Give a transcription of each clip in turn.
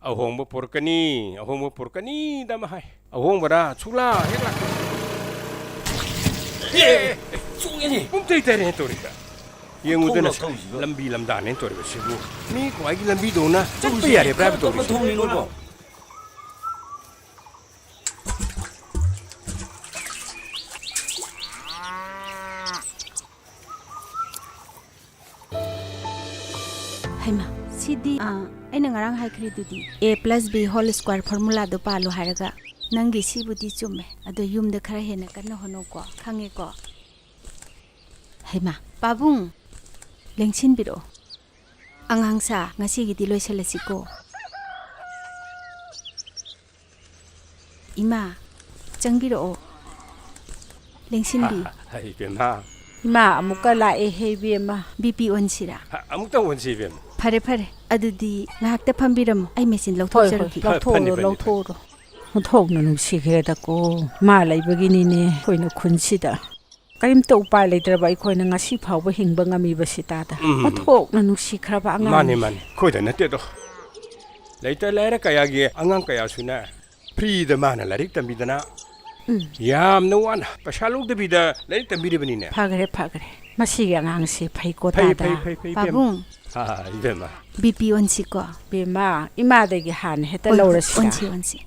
ahong porkani damahai ahong bara chula hekla chungeni pumtei tare torika yengudana lambi lamdane toriba sibu mi kwai gi lambi dona chappa yare prab toriba thongni no Haima, sidi aina ngarang hai khri dudi a plus b whole square formula do palu haraga nangi sibudi chumme ado yum de khara hena kana hono ko khange ko Haima pabung lengsin biro angang sa ngasi gi di loisalasi ko Ima changbiro lengsin bi hai bema Ma amuka la e hebi ma BP on sira amukta wonsi bem Pare adudi ngahakta phambiram ai machine lauthokjarki lauthoro muthokna nusikhreda ko ma laibagini ne koina khunchida karimta upay leitraba ikoina ngasi phawba hingba ngami basitata muthokna nusikhraba anga mane khoida natte do leita lera kaya gi angang kaya suna free da mana larik tambidana yam no wana pasaluk de bida larik tambide bani ne phagre masiga ngangsi phaiko tada babung ha ibema BP on siko bema ima de gi han heta lawrasi onsi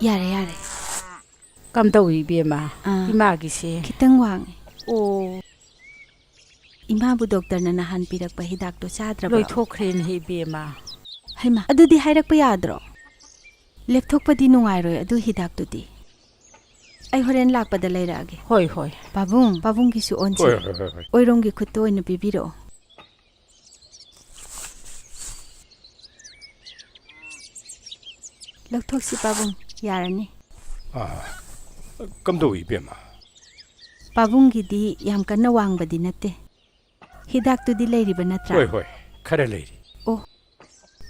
yare kam tawi bema ima gi se kitang wang o ima bu doctor na nahan pirak pa hidak to chadra loi thokhren he bema haima adudi hairak pa yadro lepthok pa di nungai roi adu hidak to di ai horen lak pa da leirage hoi babung ki su onsi oirong gi khutto ina bibiro lakthok si babung yarani kamdo ibema babung gi di yam kanna wang badi natte hidak to di leiri ba natra hoi khara leiri oh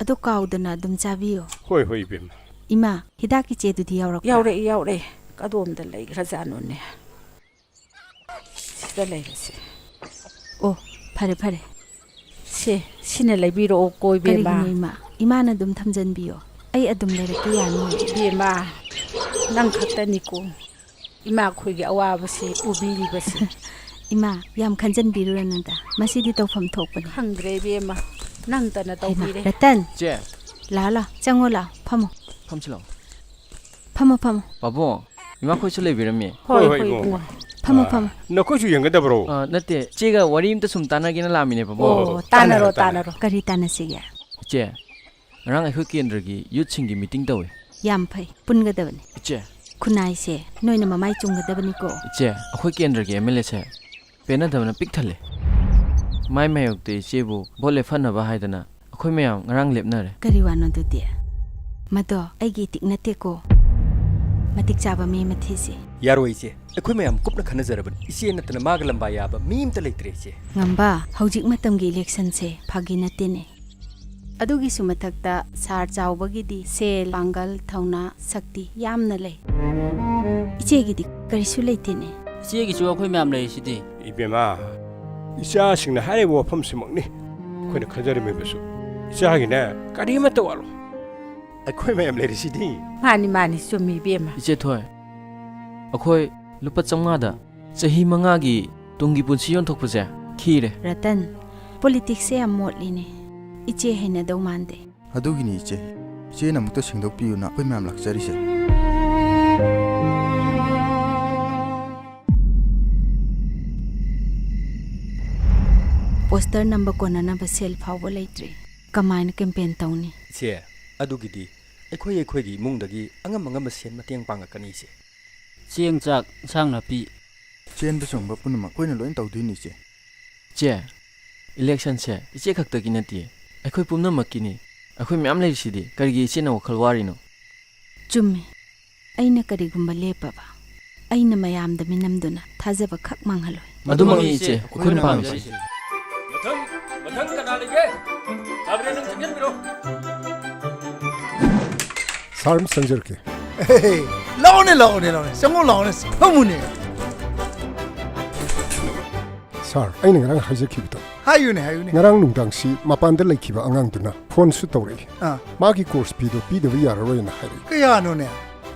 adu kaudana dum chabiyo hoi ibema ima hidak ki che du di yaure kadom da lei rajano ne sida lei se oh pare sine lei biro koi be ma ima na dum thamjan biyo ai adum le ki yani be ma nang khakta ni ko ima khoi gi awa basi ubiri basi ima yam khanjan biru nanda masidi tawfam thokpani hangre be ma nang ta na tawbire ratan che la changola phamo 팜실랑 phamo 바보 이만큼 술래 비름이 hoi phamo nakoju yanga da bro 나때 제가 워림도 좀 따나기는 라미네 바보 oh tanaro kari tanasiga 제 랑 흑기엔더기 유친기 미팅 더웨 yam phai punga dabani 제 kunai se noina mamai chunga dabani ko 제 흑기엔더기 MLA 체 पेना दबना pick थले my मायokte जेबु बोले फनबा हाइदना अखोय मयाम ngarang lepnare kari wano dute mado aigi tiknate ko matik chaba mi mathisi yaroi che ekhoi mayam kupna khana jaraban isi natna mag lamba yaba mim ta leitre che ngamba hojik matam gi election se phagi nate ne adugi sumathakta sar chawbagi di sel pangal thauna sakti yamna lei iche gi di karisu leite ne Siegi chu akhoi myam lei sidi ibema isa singna hare wo pham simangni khoina khajari me besu isa hagina karima to walo akhoi mayam le risidi mani sumi be ma 이제 토이 अखोय लुपा चंगादा चही मंगागी तुंगी पुंसी योंथोकपजे खीरे ratan politics se amotli ne iche hena do mande ꯑꯗꯨꯒꯤꯅꯤ ꯏꯆꯦꯅ ꯑꯃꯨꯛꯇ ꯁꯦꯡꯗꯣꯛꯄꯤꯌꯨꯅ ꯑꯩꯈꯣꯏ ꯃꯌꯥꯝ ꯂꯥꯛꯆꯔꯤꯁꯦ poster number kona na basel phawbo leitre kamain campaign tawni che adugidi ekhoi gi mungdagi angam sen mateng pangakani che chieng chak sang na pi ꯆꯦꯟꯕ ꯆꯣꯡꯕ ꯄꯨꯝꯅꯃꯛ ꯑꯩꯈꯣꯏꯅ ꯂꯣꯏꯅ ꯇꯧꯗꯣꯏꯅꯤ ꯏꯆꯦ 제 일렉션 체 이제 각덕이 නැති에 ꯑꯩꯈꯣꯏ ꯄꯨꯝꯅꯃꯛꯀꯤꯅꯤ ꯑꯩꯈꯣꯏ ꯃꯌꯥꯝ ꯂꯩꯔꯤꯁꯤꯗꯤ ꯀꯔꯤꯒꯤ ꯏꯆꯦꯅ ꯋꯥꯈꯜ ꯋꯥꯔꯤꯅꯣ chumme aina karigumba lepaba aina mayamda minamduna thajaba khak manghaloi ꯃꯗꯨꯃꯛꯅꯤ ꯏꯆꯦ ꯑꯩꯈꯣꯏꯅ ꯄꯥꯝꯃꯤꯁꯤ mathang kana lege sabre nang chingyan biro sarm sanjur ke laone sango laone phamune sar aina ngarang haje ki bito 하유네 하유네. 나랑 농당시 마판데 레키바 앙앙두나 폰수 떠오래. 아, 마기 코스 피도 피도 야라로이나 하리. 그야 노네.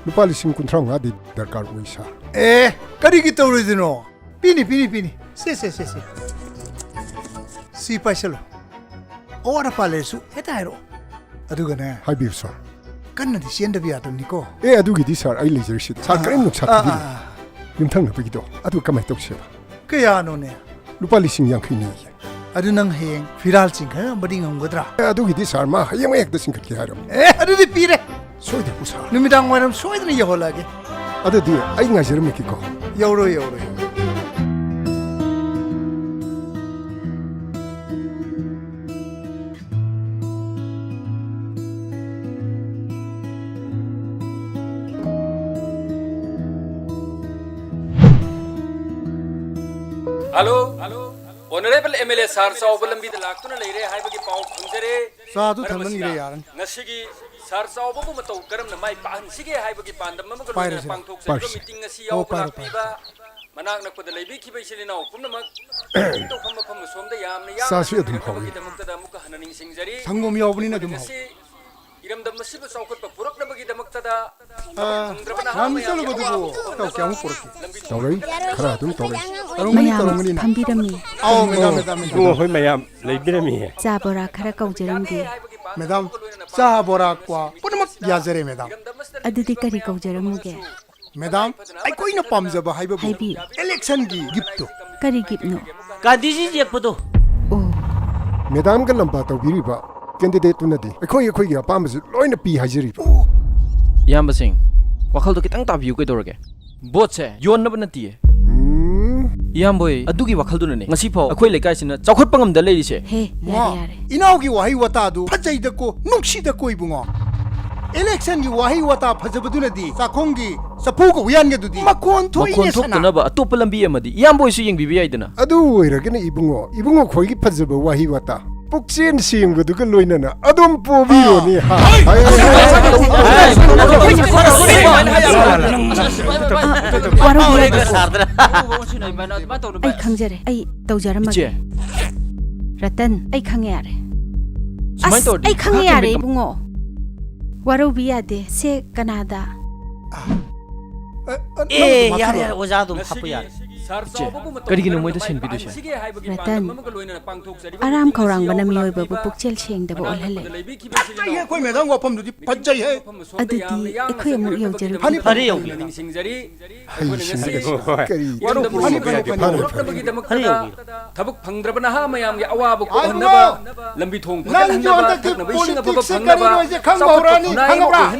루파 리싱 군트랑가디 더카르 오이사. 에, 까리기 떠오르지노. 비니. 세세세세. 시파셜로. 오라 팔레수 에타이로. 아두가네. 하이비우서. 깐나디 시엔더비아도니코. 에 아두기디 사 아이 레저시. 사 그림 녹차기. 윤탕 나비기도 아두 까마이 떡셔. 그야 노네. 루파 리싱 양크니. 아두낭 헤잉 피랄징가 머딩한 거더라. 아두기디 사마 하양 액도 싱크키 하렴. 에, 아두디 삐래. 소이다 부사. 누미당 와람 소이드니 여홀라게. 아두디 아이 나저름 키고. 여우로. Hello. Honorable MLA Sar Saubalambi the Lakuna Lere Hibaki Pau Pangere. 사두 탐는 이래 야란. Nasigi Sar Saubabumato Garam the Mai Pan Sige Hibaki Pan the Mamma Piracy. Pangtok Piracy. meeting a sea Oh, of piracy. Piba. Manak na ko the Lebi Kibasilina, Punamak, to come from the Som the Yam, Sasu yadum hawi. the Muka Hananing Singzari. 상곰이 어분이나 좀 하고. 이름 더 마시브 사우컷 부럭 나버기 담았다. 남설로 거두고 또 경우 그렇게. 떠오래. 가라 좀 떠오래. 어머니 mayam 어머니. pambirami 아우 메담. 이거 거의 mayam 레이비라미. zabora khara kaujaramgi 메담. 사보라과 뿌르막 야저레 메담. adudi kari kaujaramuge 메담. 아이 코이나 팜자바 하이바부. 하이비. 엘렉션기 깁도. kari gipno 가디지 제프도 oh 매담 그 럼바 떠비리바. 캔디데이트 나디. 거기 아빠면서 로이나 피 하지리. 이한바싱 와칼도 kitang tabiu kaidorage botse yonnaba natiye 이한보이 아두기 와칼도네 ngasipo akhoi lekai chaukhot pangam da lerise he 와. yare 이나오기 와히 와타도 파자이다고 농시다고 이붕어. 엘렉션기 와히 와타 파자바두나디 사콩기 사포고 우얀게두디 마콘 토이네 makhon 사나. thoktanaba atopa lambi amadi 이한보이su yengbibi yaidana 아두 오이라게네 이붕어 거기 파즈버 와히와타. 복신 시임거도 그 로이나나 아돔 포비로니 하. ai khangjare ai taujaramage iche ratan ai khange yare sumai as tor ai khange yare bungo warobi yade se kanada 에 야야 오자도 하프 야 karigino moida senbiduse ratan aram khaurang bana mioi babu pukchel seng da bol hale 아예 코이 메담 와펌두디 파자이해. adudi ekhoi amuk yaujaru 파니 파리 여기 까리. 와로 파니 파니 파리 여기 tabuk phangdrabana ha mayam ge awabu ko hannaba lambi thong 난 저한테 그 politics 가리로 이제 강바오라니 강바오라.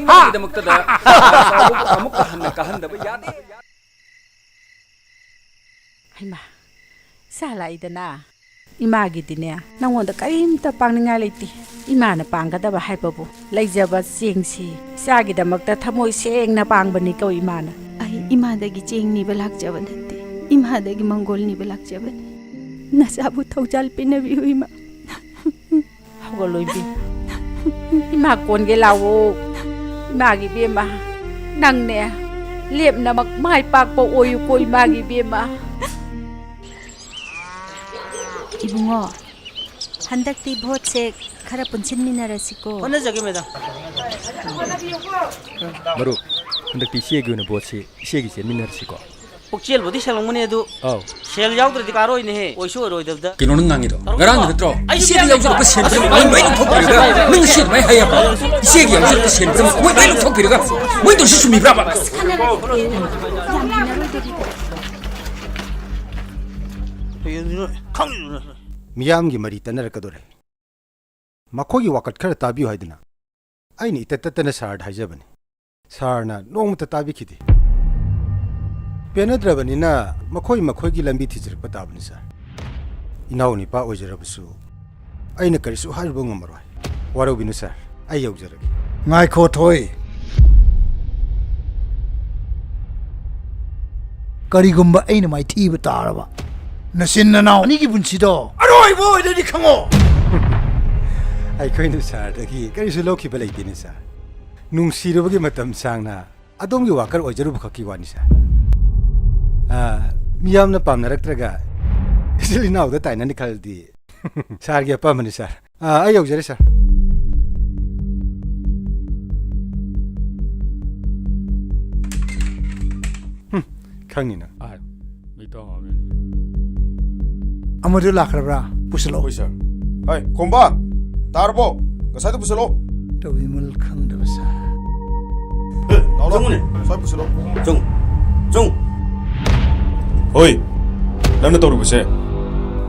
amuk hannaka handaba yade 하이마 살아이드나 이마기디네 나원다 까임다 빵능아 레이티 이마나 빵가다바 하이바부 레이자바 싱시 사기다막다 타모이 생나 빵바니 거 이마나 ai imadagi chengni balak jaban hatte imadagi mongolni balak jaban nasabu thaujal pinabi huima 하고로이비 이마 꼰게 라오 이마기 비마 낭네 lep나 막 마이 빡보 오유 꼬이 마기 비마 ibungo handakti vote se khara punchin minarasiko 혼내 저기 매다 마루 한dak 시에기 오는 보시 시에기 제 민나르시고. 복지엘 보디 셀롱문에도 아우. 셀 야우드르디 가로이네 오이쇼 로이드다 Kinoning ngangido. Garang ngatro. Isi yang sudah pesen jam, main main untuk piriga. Main shit main hayap. Isi yang sudah pesen jam, main main untuk piriga. Main tu sisumi berapa? 미야암기 머리 떠나르거도래. 마코기 와컷 khara tabiu haidina. 아이니 이따따따나 사르 하자버니. 사르나 농무타 타비키디. 베너드라버니나 마코기 람비 티지르 빠타버니 사. 이나오니 파 오저러부수. 아이나 그리수 할봉 엄마로. 와로비누 사. 아이 여우저러기. 나이 코토이. Karigumba aina mai thiba taraba nasinna naw ani gi bunchido 아로이 보이 데디 캉오. 아이 코이누 사르기 그리수 로키 발레이티니 사. 뭉시르버기 마탐 상나 아돔기 와커 오저르부 커키 와니 사. 아 미암나 팜나락트라가 실리나우다 타이나니 칼디 ꯁꯥꯔꯒꯤ ꯑꯄꯥꯝꯕꯅꯤ ꯁꯥꯔ ꯑꯩ ꯌꯧꯖꯔꯦ ꯁꯥꯔ ꯈꯪꯅꯤꯅ ꯑꯃꯗꯨ ꯂꯥꯛꯈ꯭ꯔꯕ꯭ꯔꯥ ꯄꯨꯁꯜꯂꯛꯑꯣ ꯍꯣꯏ ꯁꯥꯔ ꯍꯥꯏ ꯈꯣꯝꯕꯥ ꯇꯥꯔꯕꯣ ꯉꯁꯥꯏꯗ ꯄꯨꯁꯜꯂꯣ ꯇꯧꯕꯤꯃꯜ ꯈꯪꯗꯕ ꯁꯥꯔ ꯆꯪꯉꯨꯅꯦ ꯁ꯭ꯋꯥꯏ ꯄꯨꯁꯜꯂꯣ ꯆꯪꯉꯨ ꯍꯣꯏ ꯅꯪꯅ ꯇꯧꯔꯤꯕꯁꯦ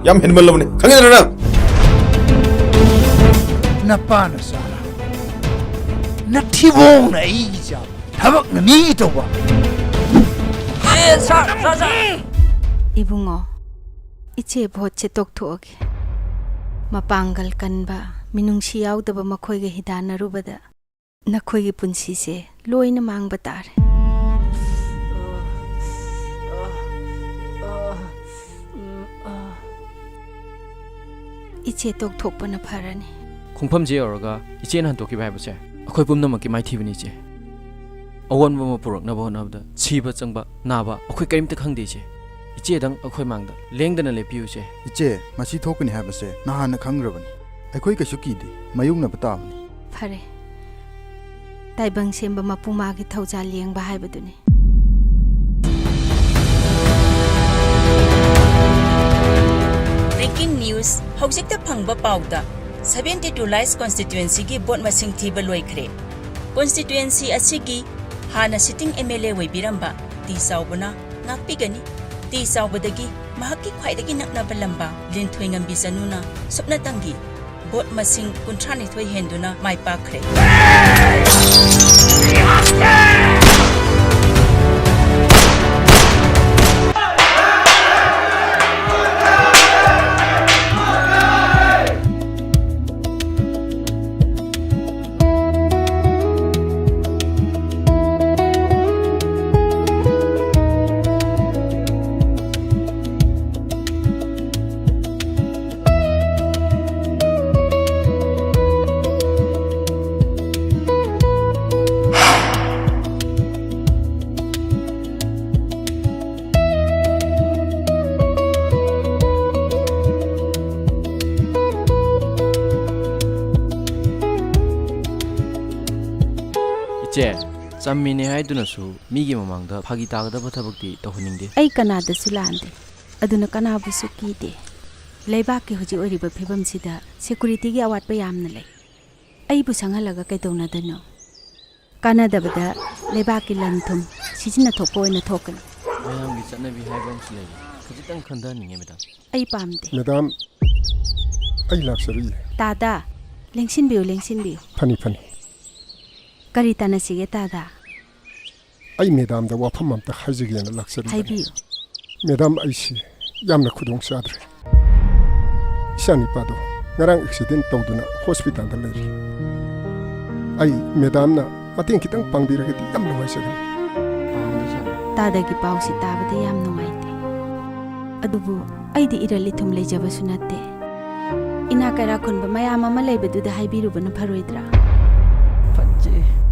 ꯌꯥꯝ ꯍꯦꯟꯃꯜꯂꯕꯅꯤ ꯈꯪꯉꯤꯗꯅ ꯅꯪ ꯅꯄꯥꯅ ꯆꯥꯔ ꯅꯊꯤꯕꯣꯡꯅ ꯑꯩꯒꯤ ꯆꯥꯕ ꯊꯕꯛꯅ ꯃꯤꯒꯤ ꯇꯧꯕ Ibungo, iche bhotche tokthogage. Mapangal kanba minungsi yaudaba makhoige hidana rubada. Nakhoige punsi se loina mangba tare. Iche tokthokpana pharani. ꯈꯣꯡꯐꯝ ꯖꯦ ꯌꯧꯔꯒ ꯏꯆꯦꯅ ꯍꯟꯇꯣꯛꯈꯤꯕ ꯍꯥꯏꯕꯁꯦ ꯑꯩꯈꯣꯏ ꯄꯨꯝꯅꯃꯛꯀꯤ ꯃꯥꯏꯊꯤꯕꯅꯤ ꯏꯆꯦ ꯑꯋꯣꯟꯕ ꯑꯃ ꯄꯨꯔꯛꯅꯕ ꯍꯣꯠꯅꯕꯗ ꯁꯤꯕ ꯆꯪꯕ ꯅꯥꯕ ꯑꯩꯈꯣꯏ ꯀꯔꯤꯝꯇ ꯈꯪꯗꯦ ꯏꯆꯦ ꯏꯆꯦꯗꯪ ꯑꯩꯈꯣꯏ ꯃꯥꯡꯗ ꯂꯦꯡꯗꯅ ꯂꯦꯞꯄꯤꯌꯨ ꯏꯆꯦ ꯏꯆꯦ ꯃꯁꯤ ꯊꯣꯛꯀꯅꯤ ꯍꯥꯏꯕꯁꯦ ꯅꯍꯥꯟꯅ ꯈꯪꯈ꯭ꯔꯕꯅꯤ ꯑꯩꯈꯣꯏ ꯀꯩꯁꯨ ꯀꯤꯗꯦ ꯃꯥꯌꯣꯛꯅꯕ ꯇꯥꯕꯅꯤ Phare. Taibang semba mapumagi thawjal yengba haibaduni. Breaking news hojikta phangba pauda 72 Lies constituency gi bot masing thiba loikhre constituency asigi hana sitting MLA waibiramba ti saubuna ngakpigani ti saubadagi mahakki khwaidagi naknaba lamba linthoingam bisanuna supna tangi bot masing kuntrani thoi henduna mai pakhre ꯏꯆꯦ ꯆꯝꯃꯤꯅꯦ ꯍꯥꯏꯗꯨꯅꯁꯨ ꯃꯤꯒꯤ ꯃꯃꯥꯡꯗ ꯐꯥꯒꯤ ꯇꯥꯒꯗꯕ ꯊꯕꯛꯇꯤ ꯇꯧꯍꯟꯅꯤꯡꯗꯦ Ay kanadasu laande. Aduna kanabusu kide. Leibaki hoji oriba phibam sida security gi awatpa yamna lei. Ay bu sanghalaga kaidonadano. Kanadabada leibaki lanthum sijina thokpo oina thokani. ꯃꯌꯥꯝꯒꯤ ꯆꯠꯅꯕꯤ ꯍꯥꯏꯕ ꯑꯃꯁꯨ ꯂꯩꯔꯤ ꯈꯖꯤꯛꯇꯪ ꯈꯟꯊꯍꯟꯅꯤꯡꯉꯦ ꯃꯦꯗꯥꯝ Ay pamde. ꯃꯦꯗꯥꯝ ꯑꯩ ꯂꯥꯛꯆꯔꯤ Tada, lengsinbiyu. ꯐꯅꯤ ꯐꯅꯤ Kari tanasige tada. ꯑꯩ ꯃꯦꯗꯥꯝꯗ ꯋꯥꯐꯝ ꯑꯝꯇ ꯍꯥꯏꯖꯒꯦꯅ ꯂꯥꯛꯆꯔꯤ Haibiyu. ꯃꯦꯗꯥꯝ ꯑꯩꯁꯤ ꯌꯥꯝꯅ ꯈꯨꯗꯣꯡ ꯆꯥꯗ꯭ꯔꯦ ꯏꯆꯥꯅꯤꯄꯥꯗꯣ ꯉꯔꯥꯡ ꯑꯦꯛꯁꯤꯗꯦꯟ ꯇꯧꯗꯨꯅ ꯍꯣꯁꯄꯤꯇꯥꯜꯗ ꯂꯩꯔꯤ ꯑꯩ ꯃꯦꯗꯥꯝꯅ ꯃꯇꯦꯡ ꯈꯤꯇꯪ ꯄꯥꯡꯕꯤꯔꯒꯗꯤ ꯌꯥꯝ ꯅꯨꯡꯉꯥꯏꯖꯒꯅꯤ Tadagi pausi tabada yam nungaite. Adubu aidi irali thum leijabasu natte. Ina kara khunba mayam ama leibaduda haibirubana pharoidra.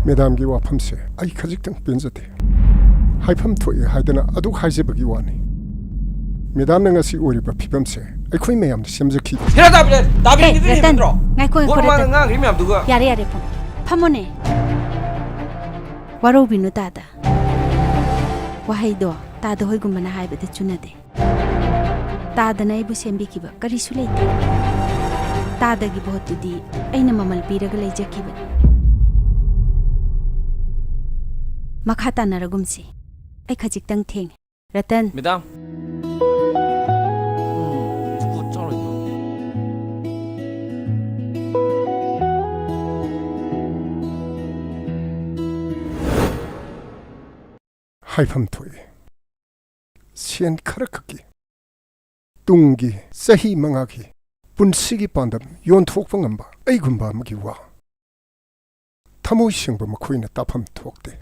ꯃꯦꯗꯥꯝꯒꯤ ꯋꯥꯐꯝꯁꯦ ꯑꯩ ꯈꯖꯤꯛꯇꯪ ꯄꯦꯟꯖꯗꯦ ꯍꯥꯏꯐꯝ ꯊꯣꯛꯑꯦ ꯍꯥꯏꯗꯅ ꯑꯗꯨꯛ ꯍꯥꯏꯖꯕꯒꯤ ꯋꯥꯅꯤ ꯃꯦꯗꯥꯝꯅ ꯉꯁꯤ ꯑꯣꯏꯔꯤꯕ ꯐꯤꯕꯝꯁꯦ ꯑꯩꯈꯣꯏ ꯃꯌꯥꯝꯅ ꯁꯦꯝꯖꯈꯤꯕ ꯍꯦꯔꯥ ꯇꯥꯕꯤꯔꯦ ꯅꯠꯇ꯭ꯔꯣ Ngaiko ꯕꯣꯔꯃꯥꯒ ꯉꯥꯡꯈ꯭ꯔꯤ ꯃꯌꯥꯝꯗꯨꯒ Yare phamone. Warobinu tada. Wahaido tada hoigumana haibada chunade. Tada na ibu sembikiba karisu leite. Tada gi bhotudi aina mamal piraga leijakiba. Makhata naragumsi. Ay khajiktang theng. Ratan. Madam. 하이팜 토이 시엔 카르크기 뚱기 세히 망하기 분식이 반담 연톡방 안바 에이군바 먹이와 타모이 싱바 마코이나 따팜 톡대